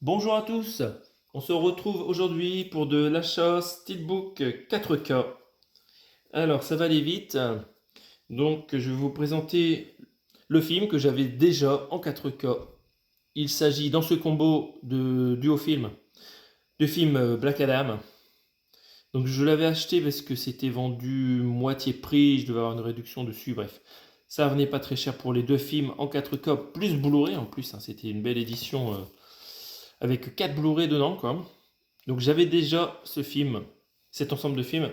Bonjour à tous, on se retrouve aujourd'hui pour de l'achat Steelbook 4K. Alors ça va aller vite, donc je vais vous présenter le film que j'avais déjà en 4K. Il s'agit dans ce combo de duo film, de film Black Adam. Donc je l'avais acheté parce que c'était vendu moitié prix, je devais avoir une réduction dessus, bref. Ça revenait pas très cher pour les deux films en 4K, plus Blu-ray en plus, hein. C'était une belle édition avec 4 Blu-ray dedans quoi. Donc j'avais déjà ce film, cet ensemble de films,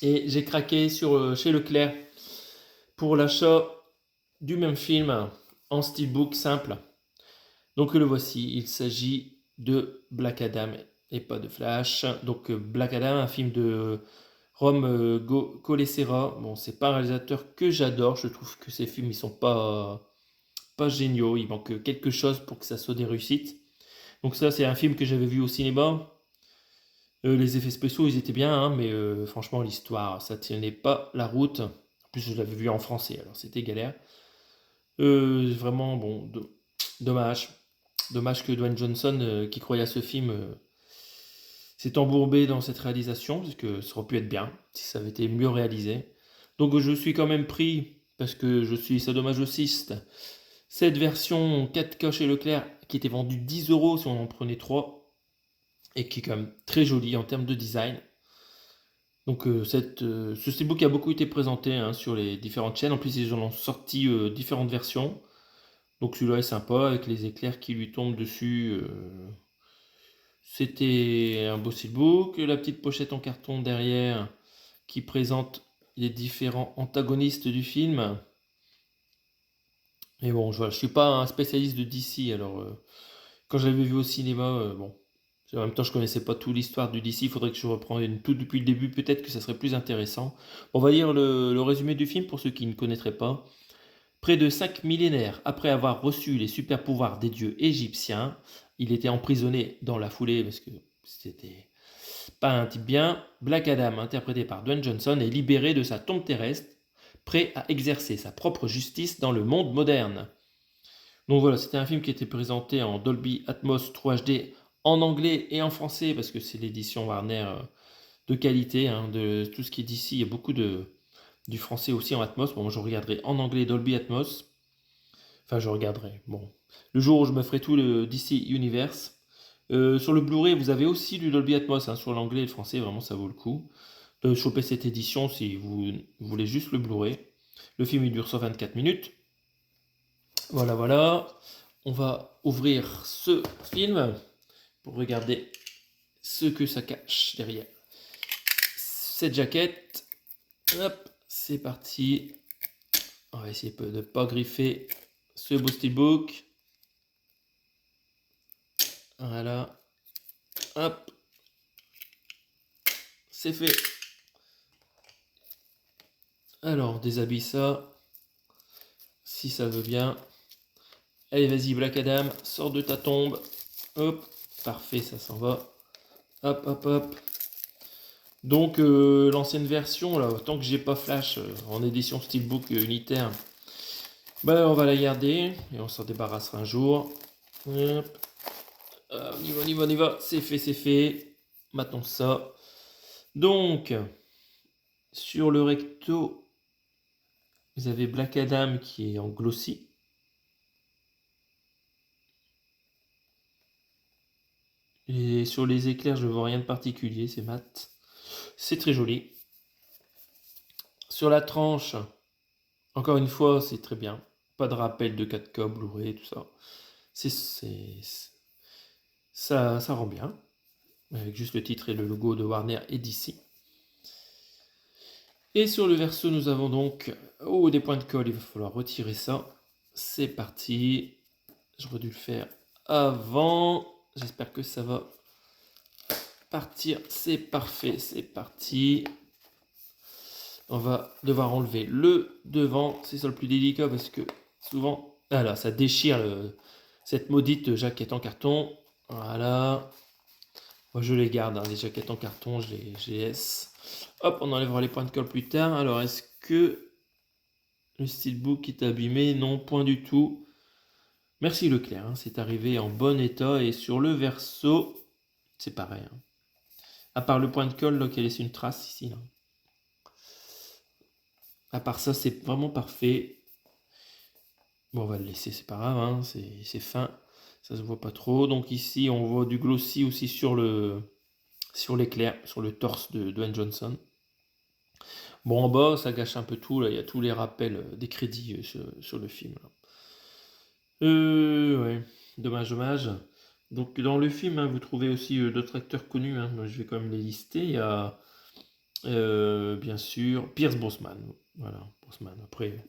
et j'ai craqué chez Leclerc pour l'achat du même film en steelbook simple. Donc le voici, il s'agit de Black Adam et pas de Flash. Donc Black Adam, un film de Rome Colessera. Bon, c'est pas un réalisateur que j'adore, je trouve que ces films ils sont pas géniaux, il manque quelque chose pour que ça soit des réussites. Donc ça c'est un film que j'avais vu au cinéma. Les effets spéciaux, ils étaient bien, hein, mais franchement, l'histoire, ça tenait pas la route. En plus, je l'avais vu en français, alors c'était galère. Vraiment, bon, dommage. Dommage que Dwayne Johnson, qui croyait à ce film, s'est embourbé dans cette réalisation, parce que ça aurait pu être bien, si ça avait été mieux réalisé. Donc je suis quand même pris, parce que je suis sadomasochiste, cette version 4K chez Leclerc, qui était vendue 10 euros si on en prenait 3 et qui est quand même très jolie en termes de design. Donc ce steelbook a beaucoup été présenté hein, sur les différentes chaînes. En plus, ils en ont sorti différentes versions. Donc celui-là est sympa avec les éclairs qui lui tombent dessus. C'était un beau steelbook. La petite pochette en carton derrière qui présente les différents antagonistes du film. Et bon, je suis pas un spécialiste de DC. Alors quand je l'avais vu au cinéma, bon, en même temps, je connaissais pas toute l'histoire du DC. Il faudrait que je reprenne tout depuis le début. Peut-être que ça serait plus intéressant. On va lire le résumé du film pour ceux qui ne connaîtraient pas. Près de 5 millénaires après avoir reçu les super pouvoirs des dieux égyptiens, il était emprisonné dans la foulée parce que c'était pas un type bien. Black Adam, interprété par Dwayne Johnson, est libéré de sa tombe terrestre, prêt à exercer sa propre justice dans le monde moderne. Donc voilà, c'était un film qui était présenté en Dolby Atmos 3 HD en anglais et en français parce que c'est l'édition Warner de qualité, hein, de tout ce qui est d'ici. Il y a beaucoup du français aussi en Atmos. Bon, je regarderai en anglais Dolby Atmos. Enfin, je regarderai. Bon, le jour où je me ferai tout le DC Universe. Sur le Blu-ray, vous avez aussi du Dolby Atmos hein, sur l'anglais et le français. Vraiment, ça vaut le coup de choper cette édition si vous voulez juste le Blu-ray. Le film il dure 124 minutes. Voilà, voilà. On va ouvrir ce film pour regarder ce que ça cache derrière cette jaquette. Hop, c'est parti. On va essayer de ne pas griffer ce beau steelbook. Voilà. Hop. C'est fait. Alors, on déshabille ça. Si ça veut bien. Allez, vas-y, Black Adam. Sors de ta tombe. Hop. Parfait, ça s'en va. Hop, hop, hop. Donc, l'ancienne version, là, tant que j'ai pas Flash en édition Steelbook unitaire, bah, on va la garder et on s'en débarrassera un jour. Hop. On y va, on y va, on y va. C'est fait, c'est fait. Maintenant ça. Donc, sur le recto, vous avez Black Adam qui est en glossy. Et sur les éclairs, je vois rien de particulier, c'est mat. C'est très joli. Sur la tranche, encore une fois, c'est très bien. Pas de rappel de 4K, Blu-ray, tout ça. Ça rend bien. Avec juste le titre et le logo de Warner et DC. Et sur le verso, nous avons donc des points de colle. Il va falloir retirer ça. C'est parti. J'aurais dû le faire avant. J'espère que ça va partir. C'est parfait. C'est parti. On va devoir enlever le devant. C'est ça le plus délicat parce que souvent, voilà, ça déchire cette maudite jaquette en carton. Voilà. Moi, je les garde, hein, les jaquettes en carton, je les laisse. Hop, on enlèvera les points de colle plus tard. Alors, est-ce que le steelbook est abîmé? Non, point du tout. Merci Leclerc, hein, c'est arrivé en bon état et sur le verso, c'est pareil. Hein. À part le point de colle là, qui a laissé une trace ici. Là. À part ça, c'est vraiment parfait. Bon, on va le laisser, c'est pas grave, hein, c'est fin. Ça se voit pas trop. Donc ici, on voit du glossy aussi sur l'éclair, sur le torse de Dwayne Johnson. Bon, en bas, ça gâche un peu tout. Là, il y a tous les rappels des crédits sur le film. Là. Ouais, dommage, dommage. Donc dans le film, hein, vous trouvez aussi d'autres acteurs connus. Hein. Moi, je vais quand même les lister. Il y a bien sûr Pierce Brosnan. Voilà, Brosnan. Après,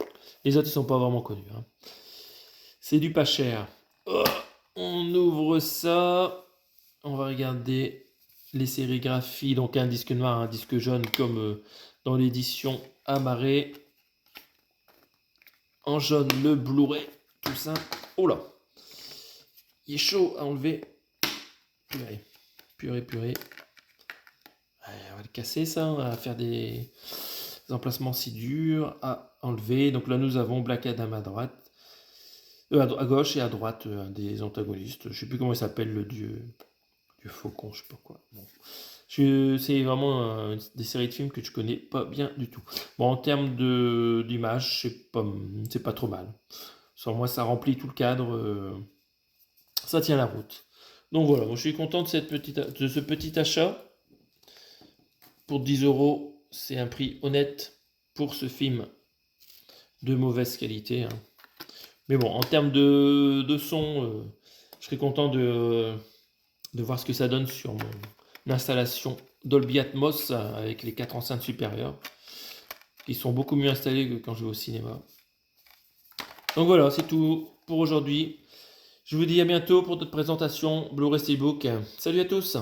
les autres, ils sont pas vraiment connus. Hein. C'est du pas cher. Oh, on ouvre ça. On va regarder les sérigraphies. Donc un disque noir, un disque jaune comme dans l'édition Amaré. En jaune, le Blu-ray. Tout ça. Oh là. Il est chaud à enlever. Purée. Purée, purée. Ouais, on va le casser ça. On va faire des emplacements si durs à enlever. Donc là, nous avons Black Adam à droite. À gauche et à droite, un des antagonistes. Je sais plus comment il s'appelle, le dieu faucon, je sais pas quoi. Bon. C'est vraiment des séries de films que je connais pas bien du tout. Bon, en termes d'image, c'est pas trop mal. Sans moi, ça remplit tout le cadre. Ça tient la route. Donc voilà, moi je suis content de ce petit achat. Pour 10 euros, c'est un prix honnête pour ce film de mauvaise qualité. Hein. Mais bon, en termes de son, je serais content de voir ce que ça donne sur mon installation Dolby Atmos avec les 4 enceintes supérieures qui sont beaucoup mieux installées que quand je vais au cinéma. Donc voilà, c'est tout pour aujourd'hui. Je vous dis à bientôt pour d'autres présentations Blu-ray Steelbook. Salut à tous!